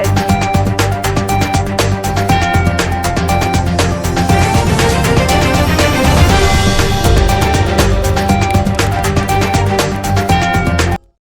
HD।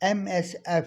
MSF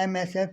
MSF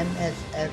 MSF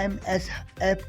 MSF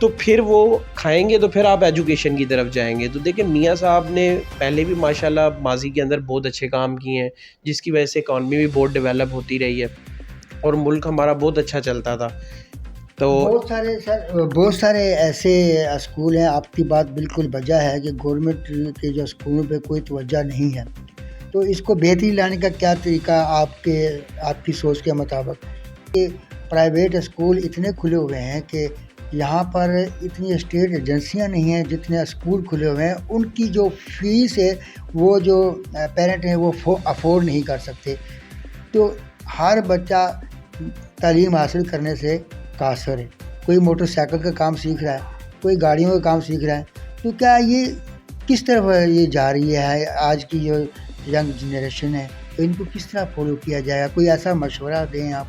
تو پھر وہ کھائیں گے تو پھر آپ ایجوکیشن کی طرف جائیں گے. تو دیکھیں میاں صاحب نے پہلے بھی ماشاءاللہ ماضی کے اندر بہت اچھے کام کیے ہیں, جس کی وجہ سے اکانومی بھی بہت ڈیولپ ہوتی رہی ہے اور ملک ہمارا بہت اچھا چلتا تھا. تو بہت سارے ایسے اسکول ہیں. آپ کی بات بالکل بجا ہے کہ گورنمنٹ کے جو اسکولوں پہ کوئی توجہ نہیں ہے. تو اس کو بہتری لانے کا کیا طریقہ آپ کی سوچ کے مطابق؟ کہ پرائیویٹ اسکول اتنے کھلے ہوئے ہیں کہ یہاں پر اتنی اسٹیٹ ایجنسیاں نہیں ہیں جتنے اسکول کھلے ہوئے ہیں. ان کی جو فیس ہے وہ جو پیرنٹ ہیں وہ افورڈ نہیں کر سکتے. تو ہر بچہ تعلیم حاصل کرنے سے قاصر ہے. کوئی موٹر سائیکل کا کام سیکھ رہا ہے, کوئی گاڑیوں کا کام سیکھ رہا ہے. تو کیا یہ کس طرف یہ جا رہی ہے آج کی جو ینگ جنریشن ہے؟ تو ان کو کس طرح فالو کیا جائے گا؟ کوئی ایسا مشورہ دیں آپ.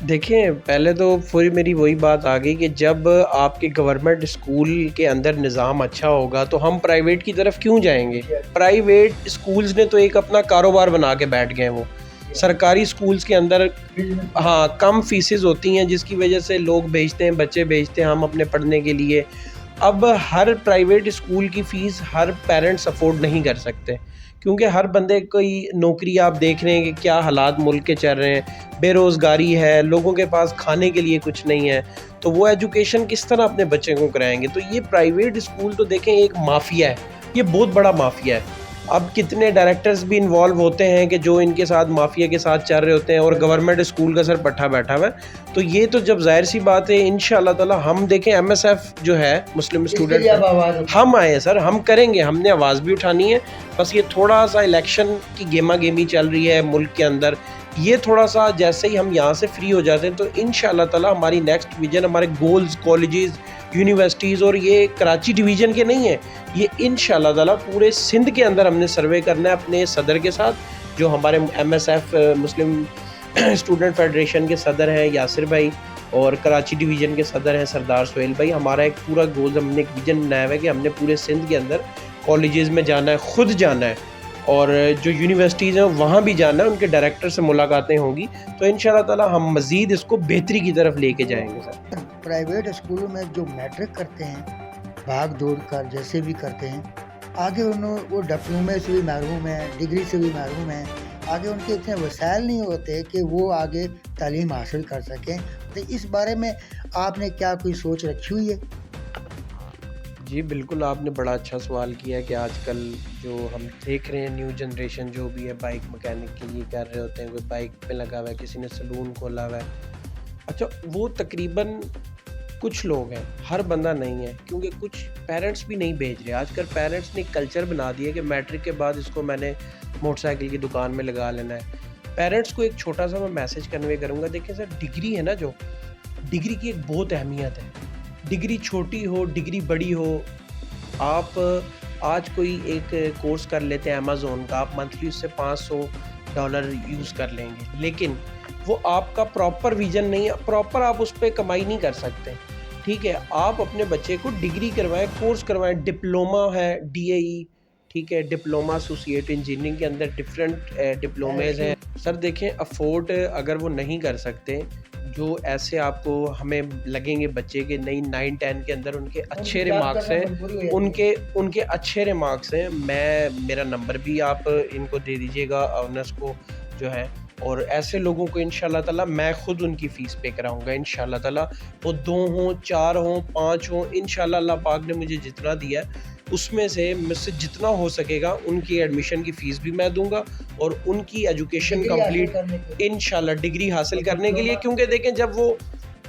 دیکھیں پہلے تو پوری میری وہی بات آ گئی کہ جب آپ کے گورنمنٹ اسکول کے اندر نظام اچھا ہوگا تو ہم پرائیویٹ کی طرف کیوں جائیں گے؟ پرائیویٹ اسکولز نے تو ایک اپنا کاروبار بنا کے بیٹھ گئے. وہ سرکاری اسکولز کے اندر ہاں کم فیسز ہوتی ہیں جس کی وجہ سے لوگ بھیجتے ہیں, بچے بھیجتے ہیں ہم اپنے پڑھنے کے لیے. اب ہر پرائیویٹ اسکول کی فیس ہر پیرنٹس افورڈ نہیں کر سکتے, کیونکہ ہر بندے کوئی نوکری آپ دیکھ رہے ہیں کہ کیا حالات ملک کے چل رہے ہیں, بے روزگاری ہے, لوگوں کے پاس کھانے کے لیے کچھ نہیں ہے, تو وہ ایجوکیشن کس طرح اپنے بچے کو کرائیں گے؟ تو یہ پرائیویٹ اسکول تو دیکھیں ایک مافیا ہے, یہ بہت بڑا مافیا ہے. اب کتنے ڈائریکٹرز بھی انوالو ہوتے ہیں کہ جو ان کے ساتھ مافیا کے ساتھ چل رہے ہوتے ہیں اور گورنمنٹ اسکول کا سر پٹھا بیٹھا ہوا ہے. تو یہ تو جب ظاہر سی بات ہے انشاءاللہ تعالی ہم دیکھیں ایم ایس ایف جو ہے مسلم اسٹوڈنٹ ہم آئے ہیں سر, ہم کریں گے, ہم نے آواز بھی اٹھانی ہے. بس یہ تھوڑا سا الیکشن کی گیما گیمی چل رہی ہے ملک کے اندر, یہ تھوڑا سا جیسے ہی ہم یہاں سے فری ہو جاتے ہیں تو انشاءاللہ تعالی ہماری نیکسٹ ویژن, ہمارے گولز, کالجز, یونیورسٹیز, اور یہ کراچی ڈویژن کے نہیں ہیں, یہ انشاءاللہ تعالی پورے سندھ کے اندر ہم نے سروے کرنا ہے اپنے صدر کے ساتھ, جو ہمارے M S F Muslim student federation کے صدر ہیں یاسر بھائی, اور کراچی ڈویژن کے صدر ہیں سردار سہیل بھائی. ہمارا ایک پورا گول, ہم نے ایک ویژن بنایا ہوا ہے کہ ہم نے پورے سندھ کے اندر کالجز میں جانا ہے, خود جانا ہے, اور جو یونیورسٹیز ہیں وہاں بھی جانا ہے, ان کے ڈائریکٹر سے ملاقاتیں ہوں گی. تو انشاءاللہ تعالی ہم مزید اس کو بہتری کی طرف لے کے جائیں گے سر. پرائیویٹ اسکولوں میں جو میٹرک کرتے ہیں بھاگ دوڑ کر جیسے بھی کرتے ہیں, آگے وہ ڈپلومے سے بھی محروم ہیں, ڈگری سے بھی محروم ہیں. آگے ان کے اتنے وسائل نہیں ہوتے کہ وہ آگے تعلیم حاصل کر سکیں. تو اس بارے میں آپ نے کیا کوئی سوچ رکھی ہوئی ہے؟ جی بالکل, آپ نے بڑا اچھا سوال کیا ہے کہ آج کل جو ہم دیکھ رہے ہیں نیو جنریشن جو بھی ہے بائک مکینک کے لیے کر رہے ہوتے ہیں, کوئی بائک پہ لگا ہوا ہے, کسی نے سلون کھولا ہوا ہے. اچھا وہ تقریباً کچھ لوگ ہیں, ہر بندہ نہیں ہے, کیونکہ کچھ پیرنٹس بھی نہیں بھیج رہے. آج کل پیرنٹس نے ایک کلچر بنا دیا کہ میٹرک کے بعد اس کو میں نے موٹر سائیکل کی دکان میں لگا لینا ہے. پیرنٹس کو ایک چھوٹا سا میں میسج کنوے کروں گا, دیکھیں سر ڈگری ہے نا, جو ڈگری کی ایک بہت اہمیت ہے. ڈگری چھوٹی ہو ڈگری بڑی ہو, آپ آج کوئی ایک کورس کر لیتے ہیں امیزون کا, آپ منتھلی اس سے $500 یوز کر لیں گے, لیکن وہ آپ کا پراپر ویژن نہیں ہے, پراپر آپ اس پہ کمائی نہیں کر سکتے. ٹھیک ہے, آپ اپنے بچے کو ڈگری کروائیں, کورس کروائیں, ڈپلوما ہے DAE, ٹھیک ہے, ڈپلوما ایسوسیٹ انجینئرنگ کے اندر ڈفرینٹ ڈپلومیز ہیں. سر دیکھیں افورڈ اگر وہ نہیں کر سکتے, جو ایسے آپ کو ہمیں لگیں گے بچے کے نہیں 9-10 کے اندر ان کے اچھے ریمارکس ہیں, ان کے اچھے ریمارکس ہیں, میرا نمبر بھی آپ ان کو دے دیجیے گا آنرس کو جو ہے, اور ایسے لوگوں کو انشاءاللہ تعالی میں خود ان کی فیس پے کراؤں گا انشاءاللہ تعالی. وہ 2 ہوں 4 ہوں 5 ہوں, انشاءاللہ اللہ پاک نے مجھے جتنا دیا ہے اس میں سے مجھ سے جتنا ہو سکے گا ان کی ایڈمیشن کی فیس بھی میں دوں گا, اور ان کی ایجوکیشن کمپلیٹ انشاءاللہ ڈگری حاصل کرنے کے لیے. کیونکہ دیکھیں جب وہ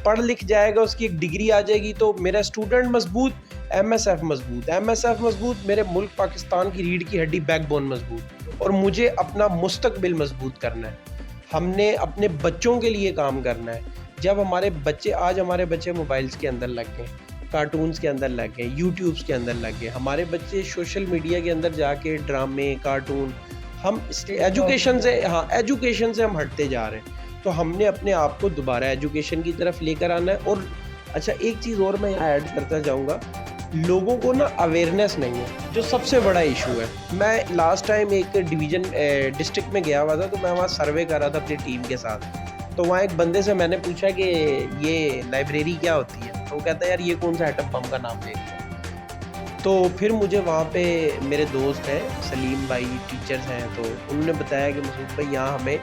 پڑھ لکھ جائے گا, اس کی ایک ڈگری آ جائے گی, تو میرا اسٹوڈنٹ مضبوط, ایم ایس ایف مضبوط, میرے ملک پاکستان کی ریڑھ کی ہڈی بیک بون مضبوط, اور مجھے اپنا مستقبل مضبوط کرنا ہے. ہم نے اپنے بچوں کے لیے کام کرنا ہے. جب ہمارے بچے, آج ہمارے بچے موبائلز کے اندر لگ گئے, کارٹونز کے اندر لگ گئے, یوٹیوبس کے اندر لگ گئے, ہمارے بچے سوشل میڈیا کے اندر جا کے ڈرامے کارٹون, ہم ایجوکیشن سے ہم ہٹتے جا رہے ہیں. تو ہم نے اپنے آپ کو دوبارہ ایجوکیشن کی طرف لے کر آنا ہے. اور اچھا ایک چیز اور میں ایڈ کرتا جاؤں گا, لوگوں کو نا اویئرنیس نہیں ہے, جو سب سے بڑا ایشو ہے. میں لاسٹ ٹائم ایک ڈسٹرکٹ میں گیا ہوا تھا, تو میں وہاں سروے کر رہا تھا اپنی ٹیم کے ساتھ. تو وہاں ایک بندے سے میں نے پوچھا کہ یہ لائبریری کیا ہوتی ہے, تو وہ کہتا ہے یار یہ کون سا ایٹم بم کا نام لے گیا. تو پھر مجھے وہاں پہ میرے دوست ہیں سلیم بھائی ٹیچرز ہیں, تو انہوں نے بتایا کہ مسعود بھائی یہاں ہمیں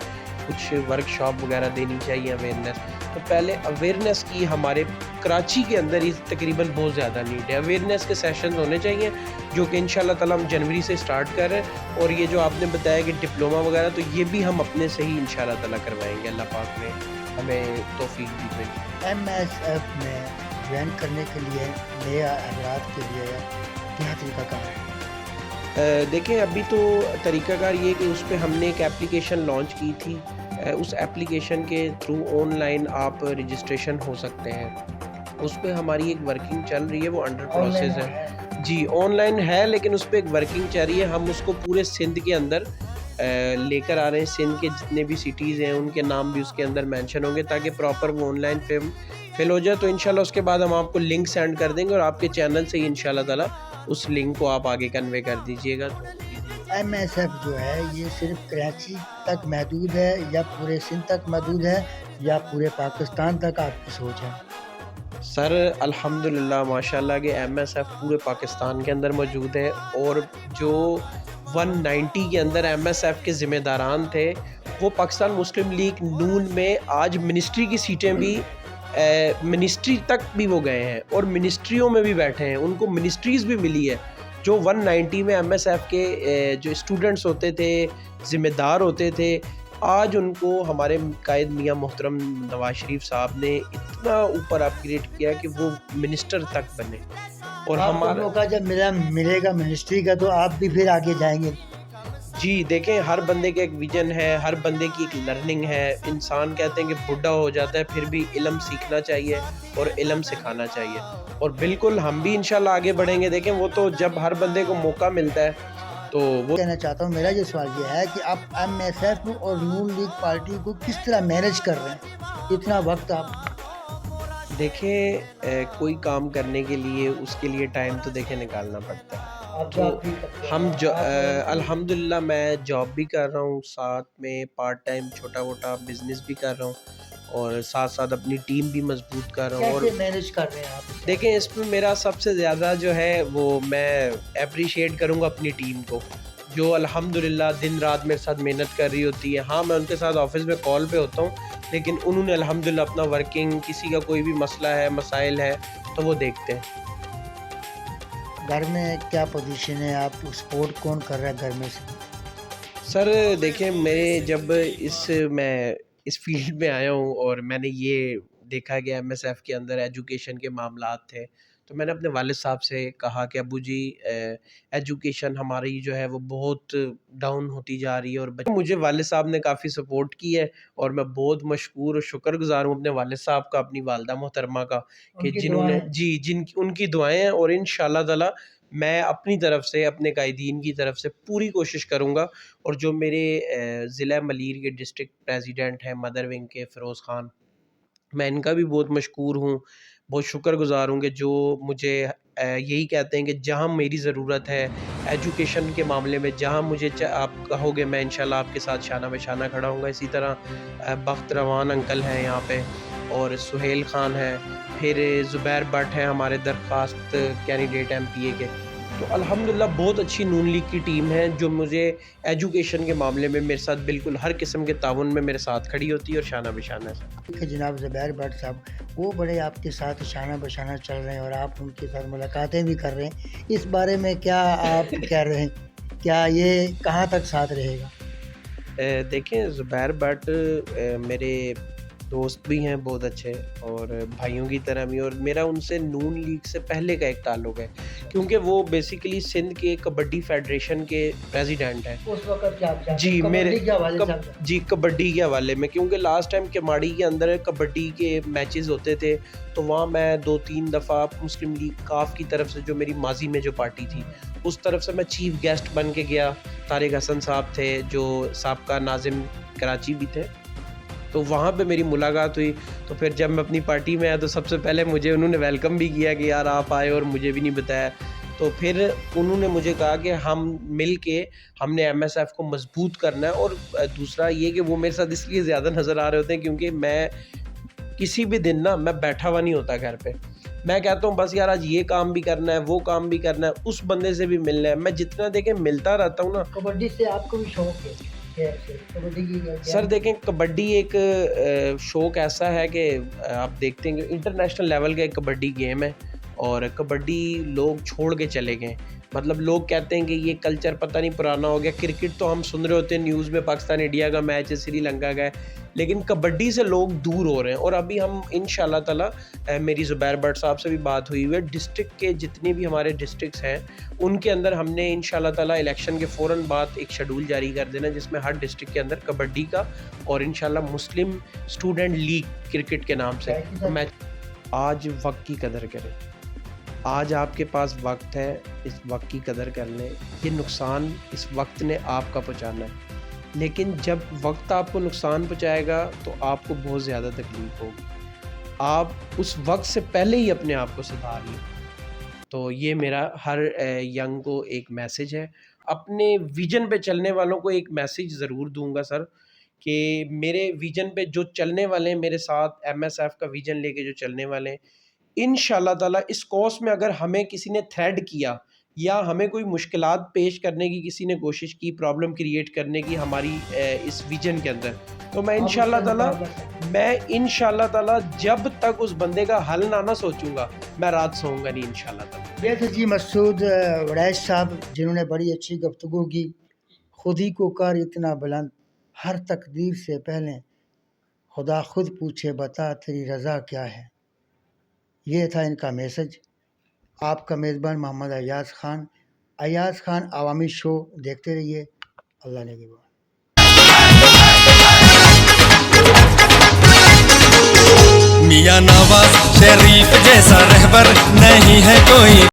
کچھ ورک شاپ وغیرہ دینی چاہیے اویئرنیس. تو پہلے اویئرنیس کی ہمارے کراچی کے اندر ہی تقریباً بہت زیادہ نیڈ ہے. اویئرنیس کے سیشنز ہونے چاہیے جو کہ انشاءاللہ تعالیٰ ہم جنوری سے سٹارٹ کر رہے ہیں, اور یہ جو آپ نے بتایا کہ ڈپلوما وغیرہ تو یہ بھی ہم اپنے سے ہی انشاءاللہ تعالیٰ کروائیں گے, اللہ پاک نے ہمیں توفیق دی تو. MSF میں جوائن کرنے کے لیے نئے حضرات کے لیے کیا طریقہ کار ہے؟ دیکھیں ابھی تو طریقہ کار یہ کہ اس پہ ہم نے ایک اپلیکیشن لانچ کی تھی. اس اپلیکیشن کے تھرو آن لائن آپ رجسٹریشن ہو سکتے ہیں. اس پہ ہماری ایک ورکنگ چل رہی ہے, وہ انڈر پروسیس ہے. جی آن لائن ہے لیکن اس پہ ایک ورکنگ چل رہی ہے. ہم اس کو پورے سندھ کے اندر لے کر آ رہے ہیں. سندھ کے جتنے بھی سٹیز ہیں ان کے نام بھی اس کے اندر مینشن ہوں گے تاکہ پراپر وہ آن لائن فل ہو جائے. تو انشاءاللہ اس کے بعد ہم آپ کو لنک سینڈ کر دیں گے اور آپ کے چینل سے ہی انشاءاللہ تعالیٰ اس لنک کو آپ آگے کنوے کر دیجئے گا. MSF جو ہے یہ صرف کراچی تک محدود ہے یا پورے سندھ تک محدود ہے یا پورے پاکستان تک آپ کی سوچ ہے؟ سر الحمدللہ ماشاءاللہ کہ MSF پورے پاکستان کے اندر موجود ہے, اور جو 190 کے اندر MSF کے ذمہ داران تھے وہ پاکستان مسلم لیگ نون میں آج منسٹری کی سیٹیں بھی منسٹری تک بھی وہ گئے ہیں اور منسٹریوں میں بھی بیٹھے ہیں. ان کو منسٹریز بھی ملی ہے. جو 190 میں MSF کے جو اسٹوڈنٹس ہوتے تھے, ذمہ دار ہوتے تھے, آج ان کو ہمارے قائد میاں محترم نواز شریف صاحب نے اتنا اوپر اپ گریڈ کیا کہ وہ منسٹر تک بنے. اور ہمارا موقع جب ملے گا منسٹری کا تو آپ بھی پھر آگے جائیں گے. جی دیکھیں ہر بندے کا ایک ویژن ہے, ہر بندے کی ایک لرننگ ہے. انسان کہتے ہیں کہ بڈھا ہو جاتا ہے پھر بھی علم سیکھنا چاہیے اور علم سکھانا چاہیے, اور بالکل ہم بھی انشاءاللہ آگے بڑھیں گے. دیکھیں وہ تو جب ہر بندے کو موقع ملتا ہے تو وہ کہنا چاہتا ہوں, میرا یہ سوال یہ ہے کہ آپ MSF اور نون لیگ پارٹی کو کس طرح مینیج کر رہے ہیں اتنا وقت آپ؟ دیکھیں کوئی کام کرنے کے لیے اس کے لیے ٹائم تو دیکھیں نکالنا پڑتا ہے. تو ہم الحمدللہ میں جاب بھی کر رہا ہوں, ساتھ میں پارٹ ٹائم چھوٹا موٹا بزنس بھی کر رہا ہوں, اور ساتھ ساتھ اپنی ٹیم بھی مضبوط کر رہا ہوں. اور کیسے مینیج کر رہے ہیں آپ؟ دیکھیں اس میں میرا سب سے زیادہ جو ہے وہ میں اپریشیٹ کروں گا اپنی ٹیم کو, جو الحمدللہ دن رات میرے ساتھ محنت کر رہی ہوتی ہے. ہاں میں ان کے ساتھ آفس میں کال پہ ہوتا ہوں لیکن انہوں نے الحمدللہ اپنا ورکنگ, کسی کا کوئی بھی مسئلہ ہے مسائل ہے تو وہ دیکھتے ہیں. گھر میں کیا پوزیشن ہے, آپ کو سپورٹ کون کر رہا ہے گھر میں سے؟ سر دیکھیں میرے جب میں اس فیلڈ میں آیا ہوں اور میں نے یہ دیکھا کہ MSF کے اندر ایجوکیشن کے معاملات تھے, تو میں نے اپنے والد صاحب سے کہا کہ ابو جی ایجوکیشن ہماری جو ہے وہ بہت ڈاؤن ہوتی جا رہی ہے. اور مجھے والد صاحب نے کافی سپورٹ کی ہے اور میں بہت مشکور اور شکر گزار ہوں اپنے والد صاحب کا, اپنی والدہ محترمہ کا, کہ جنہوں نے ان کی دعائیں ہیں. اور انشاءاللہ تعالی میں اپنی طرف سے اپنے قائدین کی طرف سے پوری کوشش کروں گا. اور جو میرے ضلع ملیر کے ڈسٹرکٹ پریزیڈنٹ ہیں مدر ونگ کے فیروز خان, میں ان کا بھی بہت مشکور ہوں, بہت شکر گزار ہوں کہ جو مجھے یہی کہتے ہیں کہ جہاں میری ضرورت ہے ایجوکیشن کے معاملے میں, جہاں مجھے آپ کہو گے میں انشاءاللہ آپ کے ساتھ شانہ بہ شانہ کھڑا ہوں گا. اسی طرح بخت روان انکل ہیں یہاں پہ, اور سہیل خان ہے, پھر زبیر بٹ ہیں ہمارے درخواست کینڈیڈیٹ MPA کے. تو الحمدللہ بہت اچھی نون لیگ کی ٹیم ہے جو مجھے ایجوکیشن کے معاملے میں میرے ساتھ بالکل ہر قسم کے تعاون میں میرے ساتھ کھڑی ہوتی ہے اور شانہ بہ شانہ ہے. جناب زبیر بٹ صاحب وہ بڑے آپ کے ساتھ شانہ بہ شانہ چل رہے ہیں اور آپ ان کے ساتھ ملاقاتیں بھی کر رہے ہیں, اس بارے میں کیا آپ کہہ رہے ہیں, کیا یہ کہاں تک ساتھ رہے گا؟ دیکھیں زبیر بٹ میرے دوست بھی ہیں بہت اچھے اور بھائیوں کی طرح بھی, اور میرا ان سے نون لیگ سے پہلے کا ایک تعلق ہے کیونکہ وہ بیسیکلی سندھ کے کبڈی فیڈریشن کے پریزیڈنٹ ہیں. اس وقت کیا جی میرے جی کبڈی کے حوالے میں, کیونکہ لاسٹ ٹائم کماڑی کے اندر کبڈی کے میچز ہوتے تھے تو وہاں میں 2-3 دفعہ مسلم لیگ کاف کی طرف سے جو میری ماضی میں جو پارٹی تھی اس طرف سے میں چیف گیسٹ بن کے گیا. طارق حسن صاحب تھے جو سابقہ ناظم کراچی بھی تھے, تو وہاں پہ میری ملاقات ہوئی. تو پھر جب میں اپنی پارٹی میں آیا تو سب سے پہلے مجھے انہوں نے ویلکم بھی کیا کہ یار آپ آئے, اور مجھے بھی نہیں بتایا. تو پھر انہوں نے مجھے کہا کہ ہم مل کے ہم نے MSF کو مضبوط کرنا ہے. اور دوسرا یہ کہ وہ میرے ساتھ اس لیے زیادہ نظر آ رہے ہوتے ہیں کیونکہ میں کسی بھی دن نا میں بیٹھا ہوا نہیں ہوتا گھر پہ, میں کہتا ہوں بس یار آج یہ کام بھی کرنا ہے, وہ کام بھی کرنا ہے, اس بندے سے بھی ملنا ہے. میں جتنا دیکھیں ملتا رہتا ہوں نا. کبڈی سے آپ کو بھی شوق ہے کبڈی کی؟ سر دیکھیں کبڈی ایک شوق ایسا ہے کہ آپ دیکھتے ہیں کہ انٹرنیشنل لیول کا ایک کبڈی گیم ہے, اور کبڈی لوگ چھوڑ کے چلے گئے. مطلب لوگ کہتے ہیں کہ یہ کلچر پتہ نہیں پرانا ہو گیا. کرکٹ تو ہم سن رہے ہوتے ہیں نیوز میں, پاکستان انڈیا کا میچ ہے, سری لنکا کا ہے, لیکن کبڈی سے لوگ دور ہو رہے ہیں. اور ابھی ہم انشاءاللہ تعالی, میری زبیر بٹ صاحب سے بھی بات ہوئی ہوئی ہے, ڈسٹرکٹ کے جتنے بھی ہمارے ڈسٹرکٹس ہیں ان کے اندر ہم نے انشاءاللہ تعالی الیکشن کے فوراً بعد ایک شیڈول جاری کر دینا جس میں ہر ڈسٹرکٹ کے اندر کبڈی کا اور انشاءاللہ مسلم اسٹوڈنٹ لیگ کرکٹ کے نام سے میچ. آج وقت کی قدر کریں, آج آپ کے پاس وقت ہے, اس وقت کی قدر کر لیں. یہ نقصان اس وقت نے آپ کا پہنچانا ہے, لیکن جب وقت آپ کو نقصان پہنچائے گا تو آپ کو بہت زیادہ تکلیف ہوگی. آپ اس وقت سے پہلے ہی اپنے آپ کو سدھار لیں. تو یہ میرا ہر ینگ کو ایک میسیج ہے. اپنے ویژن پہ چلنے والوں کو ایک میسیج ضرور دوں گا سر, کہ میرے ویژن پہ جو چلنے والے ہیں, میرے ساتھ ایم ایس ایف کا ویژن لے کے جو چلنے والے ہیں, انشاءاللہ تعالیٰ اس کورس میں اگر ہمیں کسی نے تھریڈ کیا یا ہمیں کوئی مشکلات پیش کرنے کی کسی نے کوشش کی, پرابلم کریٹ کرنے کی ہماری اس ویژن کے اندر, تو میں انشاءاللہ تعالیٰ جب تک اس بندے کا حل نہ سوچوں گا میں رات سوؤں گا نہیں انشاءاللہ تعالیٰ. یہ تھے جی مسعود وڑیچ صاحب, جنہوں نے بڑی اچھی گفتگو کی. خود ہی کو کر اتنا بلند, ہر تقدیر سے پہلے خدا خود پوچھے بتا تیری رضا کیا ہے. یہ تھا ان کا میسج. آپ کا میزبان محمد ایاز خان. ایاز خان عوامی شو دیکھتے رہیے. اللہ نے نگہبان. میاں نواز شریف جیسا رہبر نہیں ہے کوئی.